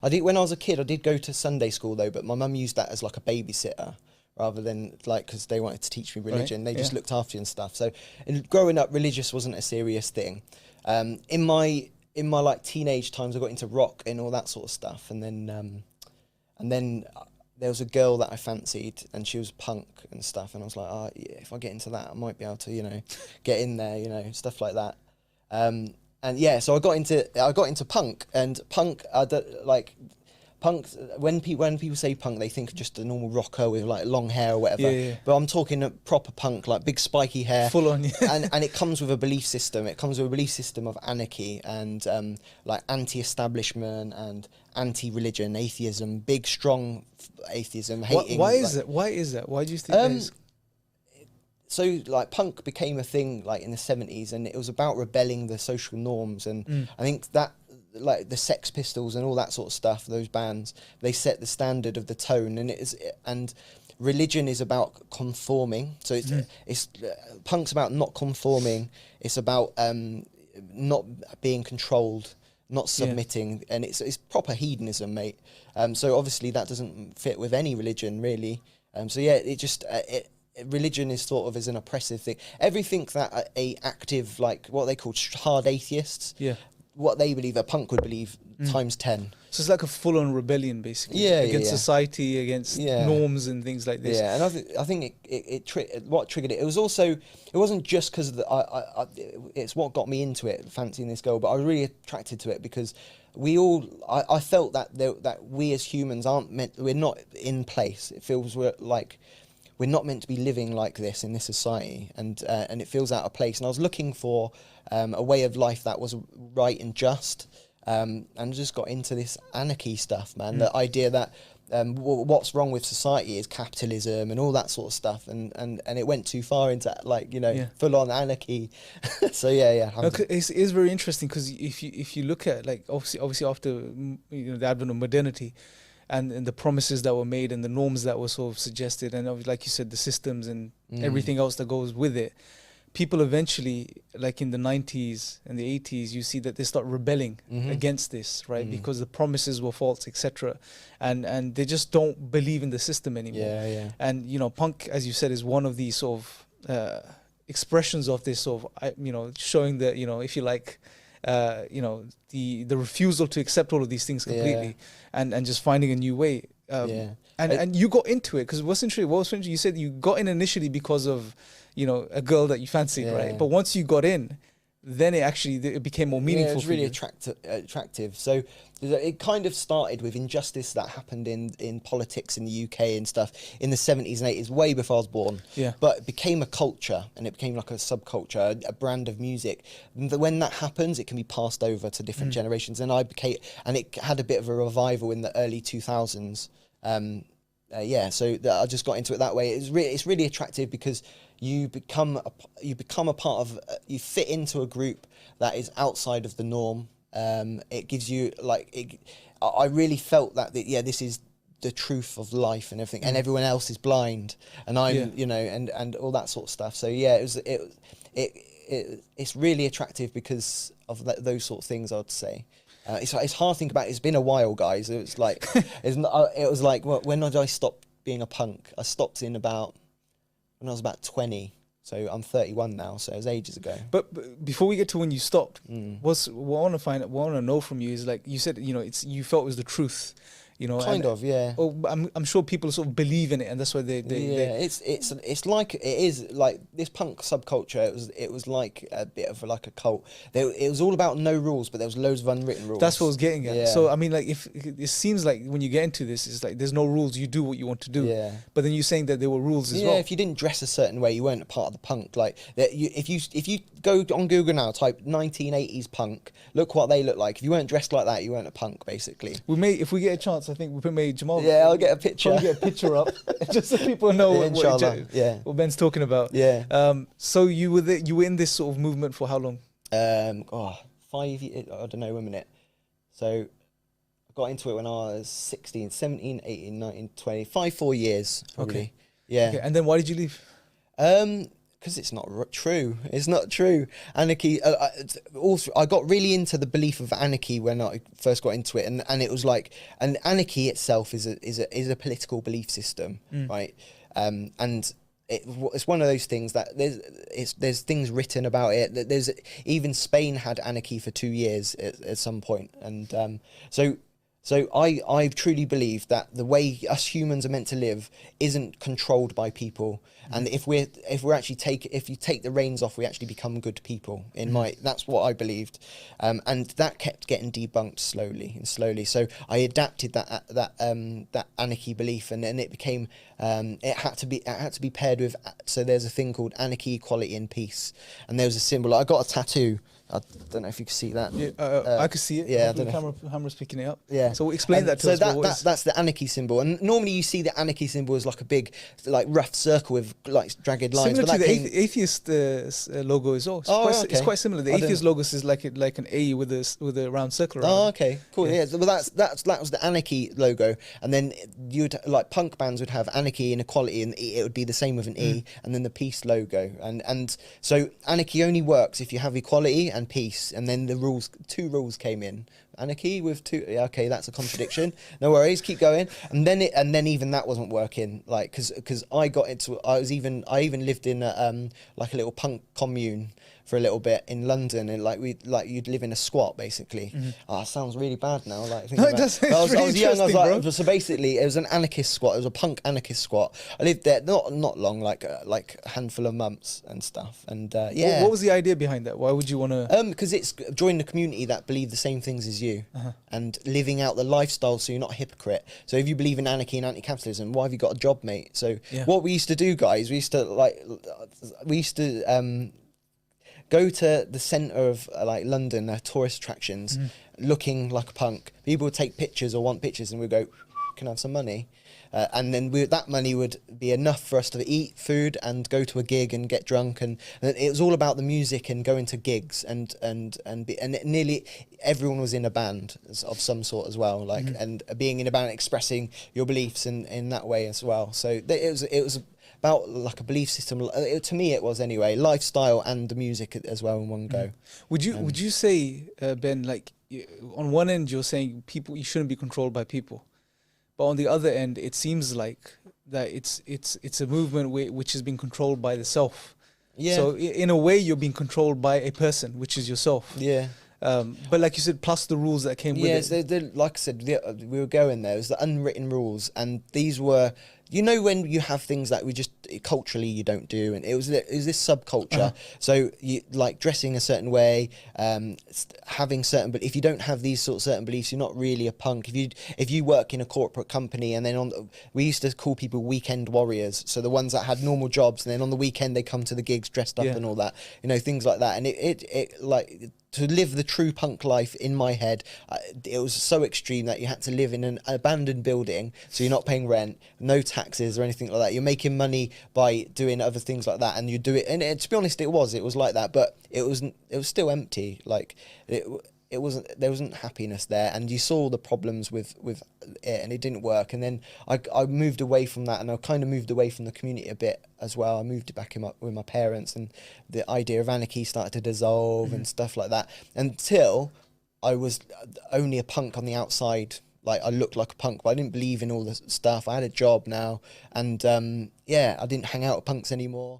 I did when I was a kid. I did go to Sunday school though, but my mum used that as like a babysitter rather than like because they wanted to teach me religion. They just looked after you and stuff. So growing up, religious wasn't a serious thing. In my like teenage times, I got into rock and all that sort of stuff, and then there was a girl that I fancied, and she was punk and stuff, and I was like, oh, yeah, if I get into that, I might be able to, you know, get in there, you know, stuff like that. And yeah, so I got into punk, and punk, like punk. When people say punk, they think of just a normal rocker with like long hair or whatever. Yeah. But I'm talking a proper punk, like big spiky hair, Full on. and it comes with a belief system. It comes with a belief system of anarchy and like anti-establishment and anti-religion, atheism, big strong atheism, hating. Why is that? Why do you think that is? So like punk became a thing like in the 70s, and it was about rebelling the social norms, and I think that like the Sex Pistols and all that sort of stuff, those bands, they set the standard of the tone, and religion is about conforming. So it's punk's about not conforming. It's about not being controlled, not submitting, and it's proper hedonism, mate. So obviously that doesn't fit with any religion really. So yeah, religion is thought of as an oppressive thing. Everything that a active, like what they call hard atheists, what they believe, a punk would believe times 10. So it's like a full-on rebellion, basically, against society, against norms and things like this. Yeah, and I think what triggered it. It was also, it wasn't just because it's what got me into it, fancying this girl, but I was really attracted to it because I felt that we as humans we're not in place. It feels like we're not meant to be living like this in this society, and it feels out of place. And I was looking for a way of life that was right and just, and just got into this anarchy stuff, man. The idea that what's wrong with society is capitalism and all that sort of stuff, and it went too far into like, you know, full on anarchy. So yeah. No, it's very interesting because if you look at like obviously after, you know, the advent of modernity, and the promises that were made and the norms that were sort of suggested, and like you said, the systems and everything else that goes with it, people eventually, like in the 90s and the 80s, you see that they start rebelling against this, right? Because the promises were false, etc. And they just don't believe in the system anymore. Yeah. And, you know, punk, as you said, is one of these sort of expressions of this sort of, you know, showing that, you know, if you like, you know, the refusal to accept all of these things completely, and just finding a new way. And you got into it because what's interesting, you said you got in initially because of, you know, a girl that you fancied, right? But once you got in, then it became more meaningful. Yeah, it was really attractive. So it kind of started with injustice that happened in politics in the UK and stuff in the 70s and 80s, way before I was born. Yeah. But it became a culture, and it became like a subculture, a brand of music. And when that happens, it can be passed over to different generations. And it had a bit of a revival in the early 2000s. So I just got into it that way. It's really attractive because you become a part of, you fit into a group that is outside of the norm. It gives you I really felt that this is the truth of life and everything, and everyone else is blind, and I'm you know, and all that sort of stuff. So yeah, it's really attractive because of those sort of things, I'd say. It's hard to think about. It's been a while, guys. It was like well, when did I stop being a punk? I stopped when I was about 20. So I'm 31 now, so it was ages ago. But before we get to when you stopped, what I want to know from you is, like you said, you know, you felt it was the truth, you know. Kind of, yeah. Oh, I'm sure people sort of believe in it, and that's why they it's like, it is like this punk subculture. It was like a bit of like a cult. It was all about no rules, but there was loads of unwritten rules. That's what I was getting at. Yeah. So I mean, like, if it seems like when you get into this, it's like there's no rules. You do what you want to do. Yeah. But then you're saying that there were rules as well. Yeah, if you didn't dress a certain way, you weren't a part of the punk. Like if you go on Google now, type 1980s punk, look what they look like. If you weren't dressed like that, you weren't a punk, basically. If we get a chance, I think we may Jamal. Yeah, I'll get a picture. Probably get a picture up, just so people know what Ben's talking about. Yeah. So you were in this sort of movement for how long? 5 years. I don't know, a minute. So I got into it when I was 16, 17, 18, 19, 20, 4 years probably. Okay. Yeah. Okay. And then why did you leave? Because it's not true. It's not true. Anarchy. Also, I got really into the belief of anarchy when I first got into it, and it was like, and anarchy itself is a political belief system, right? And it's one of those things that there's things written about it. There's even Spain had anarchy for 2 years at some point, and So I truly believe that the way us humans are meant to live isn't controlled by people, and if you take the reins off, we actually become good people. That's what I believed, and that kept getting debunked slowly. So I adapted that anarchy belief, and then it became it had to be paired with. So there's a thing called anarchy, equality, and peace, and there was a symbol. I got a tattoo. I don't know if you can see that. Yeah, I can see it. Yeah, the camera's picking it up. Yeah. So explain that to us. So that's the anarchy symbol, and normally you see the anarchy symbol as like a big, like rough circle with like jagged lines. Similar to the atheist logo as well. It's quite similar. The atheist logo is like an A with a round circle around. Oh, okay, cool. Yeah, well, that was the anarchy logo, and then you'd like punk bands would have anarchy and equality, and it would be the same with an E, and then the peace logo, and so anarchy only works if you have equality and peace, and then the two rules came in. Anarchy with two. Yeah, okay, that's a contradiction. No worries, keep going. And then even that wasn't working. Like, because I even lived in like a little punk commune for a little bit in London, and you'd live in a squat basically. Oh, it sounds really bad now. Like, no, it doesn't. I was young. I was like, so basically, it was an anarchist squat. It was a punk anarchist squat. I lived there not long, like a handful of months and stuff. And yeah. What was the idea behind that? Why would you want to? Because it's joining a community that believe the same things as you, and living out the lifestyle, so you're not a hypocrite. So if you believe in anarchy and anti-capitalism, why have you got a job, mate? So what we used to do, guys, we used to go to the centre of like London, tourist attractions, looking like a punk. People would take pictures or want pictures, and we'd go, can I have some money? And then that money would be enough for us to eat food and go to a gig and get drunk, and it was all about the music and going to gigs, and nearly everyone was in a band of some sort as well, like and being in a band, expressing your beliefs in that way as well. So it was about like a belief system. To me, it was anyway, lifestyle and the music as well in one go. Would you say, Ben, like on one end you're saying you shouldn't be controlled by people, but on the other end it seems like that it's a movement which is being controlled by the self. Yeah. So in a way you're being controlled by a person, which is yourself. Yeah. But like you said, plus the rules that came with it. Yeah, like I said, we were going there. It was the unwritten rules, and these were, you know, when you have things that we just culturally you don't do, and it was this subculture. So you like dressing a certain way, having certain, but if you don't have these sort of certain beliefs, you're not really a punk. If you work in a corporate company, and then we used to call people weekend warriors. So the ones that had normal jobs, and then on the weekend they come to the gigs dressed up and all that, you know, things like that. And it like, to live the true punk life in my head, it was so extreme that you had to live in an abandoned building, so you're not paying rent, no taxes or anything like that. You're making money by doing other things like that, and you do it. And to be honest, it was like that, but it was still empty. Like there wasn't happiness there, and you saw the problems with it, and it didn't work. And then I moved away from that, and I kind of moved away from the community a bit as well. I moved back with my parents, and the idea of anarchy started to dissolve and stuff like that, until I was only a punk on the outside. Like, I looked like a punk, but I didn't believe in all this stuff. I had a job now, and I didn't hang out with punks anymore.